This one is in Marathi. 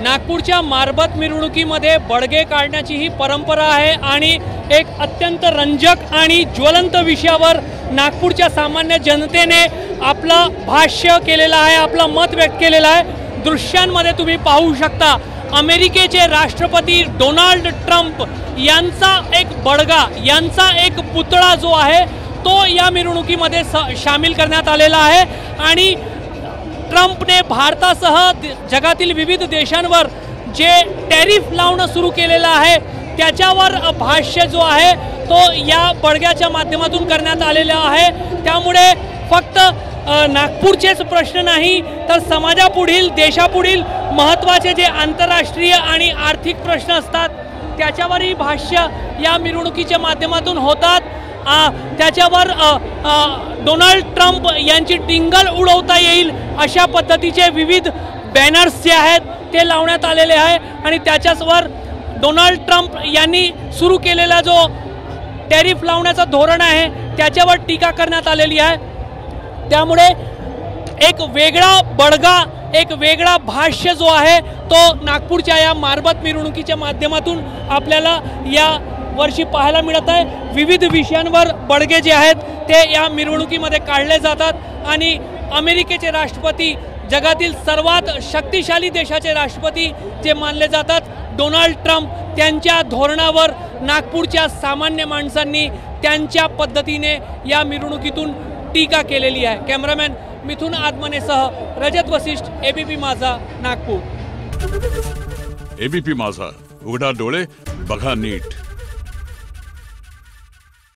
नागपूरच्या मारबत मिरवणुकीमध्ये बडगे काढण्याची ही परंपरा आहे आणि एक अत्यंत रंजक आणि ज्वलंत विषयावर नागपूरच्या सामान्य जनतेने आपलं भाष्य केलेलं आहे, आपलं मत व्यक्त केलेलं आहे। दृश्यांमध्ये तुम्ही पाहू शकता अमेरिकेचे राष्ट्रपती डोनाल्ड ट्रम्प यांचा एक बडगा, यांचा एक पुतळा जो आहे तो या मिरवणुकीमध्ये शामिल करण्यात आलेला आहे आणि ट्रम्पने भारतासह जगातील विविध देशांवर जे टॅरिफ लावणं सुरू केलेलं आहे त्याच्यावर भाष्य जो आहे तो या बडग्याच्या माध्यमातून करण्यात आलेला आहे। त्यामुळे फक्त नागपूरचेच प्रश्न नाही तर समाजापुढील, देशापुढील महत्त्वाचे जे आंतरराष्ट्रीय आणि आर्थिक प्रश्न असतात त्याच्यावरही भाष्य या मिरवणुकीच्या माध्यमातून होतात। त्याच्यावर डोनाल्ड ट्रम्प यांची टिंगल उडवता येईल अशा पद्धतीचे विविध बॅनर्स जे आहेत ते लावण्यात आलेले आहे आणि त्याच्यावर डोनाल्ड ट्रम्प यांनी सुरू केलेला जो टॅरिफ लावण्याचा धोरण आहे त्याच्यावर टीका करण्यात आलेली आहे। त्यामुळे एक वेगळा बडगा, एक वेगळा भाष्य जो आहे तो नागपूरच्या या मारबत मिरवणुकीच्या माध्यमातून आपल्याला या वर्षी पाहायला मिळत आहे। विविध विषयांवर बडगे जे आहेत ते या मिरवणुकीमध्ये काढले जातात आणि अमेरिकेचे राष्ट्रपती, जगातील सर्वात शक्तिशाली देशाचे राष्ट्रपती जे मानले जातात डोनाल्ड ट्रम्प, त्यांच्या धोरणावर नागपूरच्या सामान्य माणसांनी त्यांच्या पद्धतीने या मिरवणुकीतून टीका केलेली आहे। कॅमेरामॅन मिथुन आदमनेसह रजत वशिष्ठ, एबीपी माझा, नागपूर। एबीपी माझा, उघडा डोळे बघा नीट।